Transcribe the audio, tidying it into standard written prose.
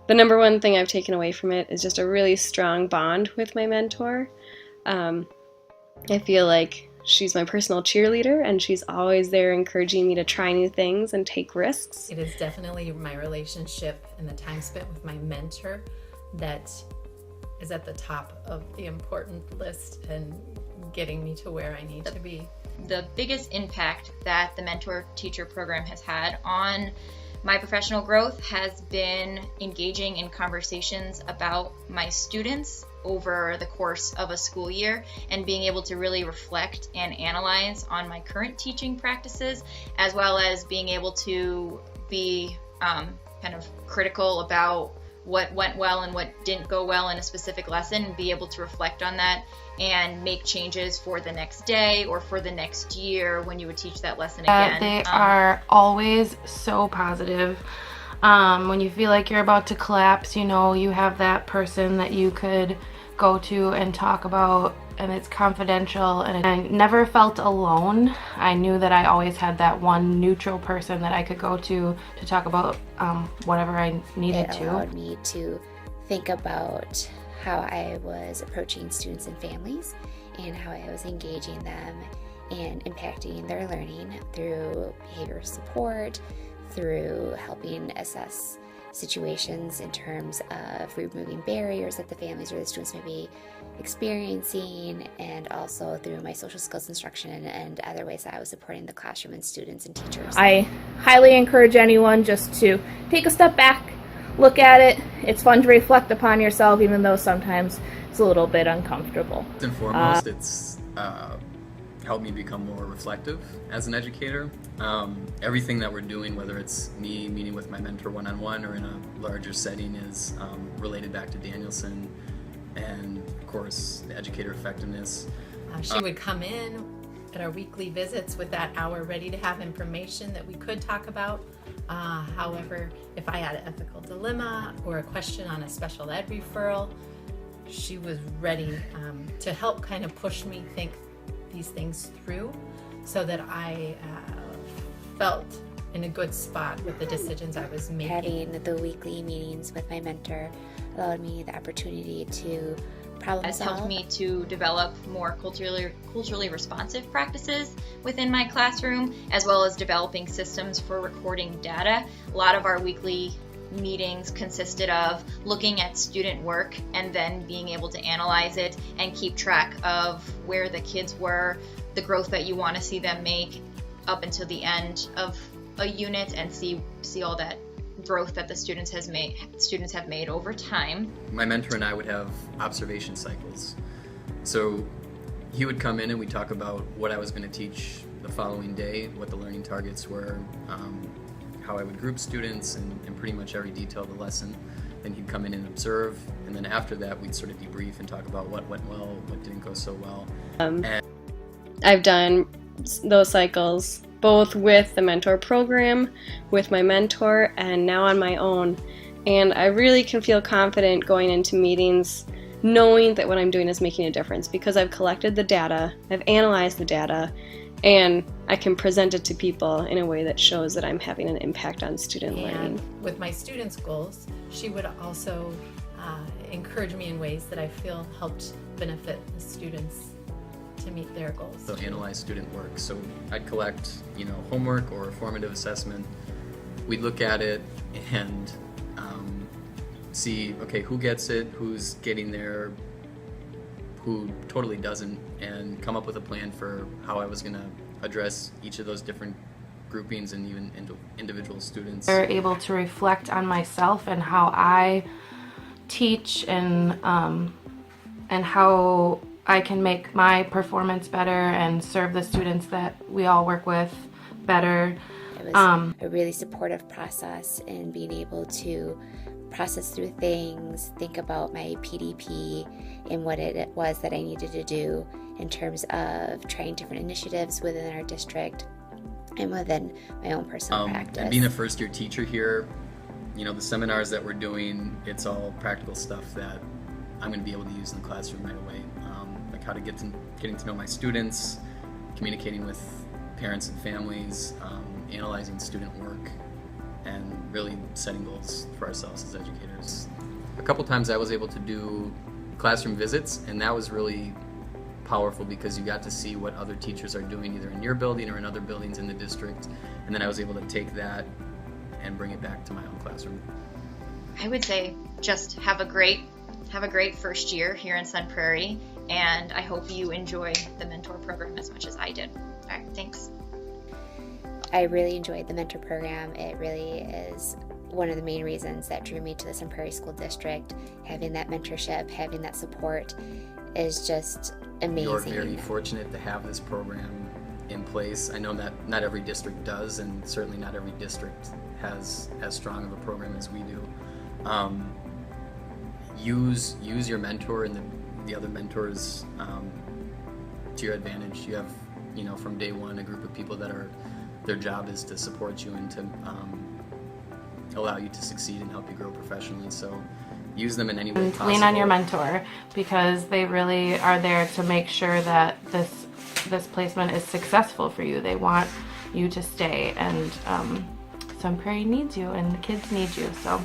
the number one thing I've taken away from it is just a really strong bond with my mentor. I feel like she's my personal cheerleader, and she's always there encouraging me to try new things and take risks. It is definitely my relationship and the time spent with my mentor that is at the top of the important list and getting me to where I need to be. The biggest impact that the mentor-teacher program has had on my professional growth has been engaging in conversations about my students over the course of a school year and being able to really reflect and analyze on my current teaching practices, as well as being able to be kind of critical about what went well and what didn't go well in a specific lesson, and be able to reflect on that and make changes for the next day or for the next year when you would teach that lesson again. They are always so positive. When you feel like you're about to collapse, you know, you have that person that you could go to and talk about, and it's confidential, and I never felt alone. I knew that I always had that one neutral person that I could go to talk about whatever I needed to. It allowed me to think about how I was approaching students and families and how I was engaging them and impacting their learning through behavioral support, through helping assess situations in terms of removing barriers that the families or the students may be experiencing, and also through my social skills instruction and other ways that I was supporting the classroom and students and teachers. I highly encourage anyone just to take a step back, look at it. It's fun to reflect upon yourself, even though sometimes it's a little bit uncomfortable. First and foremost, it's helped me become more reflective as an educator. Everything that we're doing, whether it's me meeting with my mentor one-on-one or in a larger setting, is related back to Danielson and, of course, the educator effectiveness. She would come in at our weekly visits with that hour ready to have information that we could talk about. However, if I had an ethical dilemma or a question on a special ed referral, she was ready to help kind of push me think these things through so that I felt in a good spot with the decisions I was making. Having the weekly meetings with my mentor allowed me the opportunity to problem solve. Has helped me to develop more culturally responsive practices within my classroom, as well as developing systems for recording data. A lot of our weekly meetings consisted of looking at student work and then being able to analyze it and keep track of where the kids were, the growth that you want to see them make up until the end of a unit, and see all that growth that the students have made over time. My mentor and I would have observation cycles. So he would come in and we'd talk about what I was going to teach the following day, what the learning targets were, how I would group students, and pretty much every detail of the lesson. Then he'd come in and observe, and then after that we'd sort of debrief and talk about what went well, what didn't go so well. I've done those cycles both with the mentor program, with my mentor, and now on my own. And I really can feel confident going into meetings knowing that what I'm doing is making a difference, because I've collected the data, I've analyzed the data, and I can present it to people in a way that shows that I'm having an impact on student learning. With my students' goals, she would also encourage me in ways that I feel helped benefit the students to meet their goals. So analyze student work. So I'd collect, homework or a formative assessment. We'd look at it and see, okay, who gets it, who's getting there, who totally doesn't, and come up with a plan for how I was going to address each of those different groupings and even individual students. They're able to reflect on myself and how I teach, and how I can make my performance better and serve the students that we all work with better. It was a really supportive process in being able to process through things, think about my PDP and what it was that I needed to do in terms of trying different initiatives within our district and within my own personal practice. And being a first-year teacher here, the seminars that we're doing, it's all practical stuff that I'm going to be able to use in the classroom right away. Like how to getting to know my students, communicating with parents and families, analyzing student work, and really setting goals for ourselves as educators. A couple times I was able to do classroom visits, and that was really powerful because you got to see what other teachers are doing either in your building or in other buildings in the district, and then I was able to take that and bring it back to my own classroom. I would say just have a great first year here in Sun Prairie, and I hope you enjoy the mentor program as much as I did. All right, thanks. I really enjoyed the mentor program. It really is one of the main reasons that drew me to the Sun Prairie School District. Having that mentorship, having that support is just amazing. You're very fortunate to have this program in place. I know that not every district does, and certainly not every district has as strong of a program as we do. Use your mentor and the other mentors to your advantage. You have, from day one, a group of people that their job is to support you and to allow you to succeed and help you grow professionally. So use them in any way possible. Lean on your mentor, because they really are there to make sure that this placement is successful for you. They want you to stay, and Sun Prairie needs you and the kids need you. So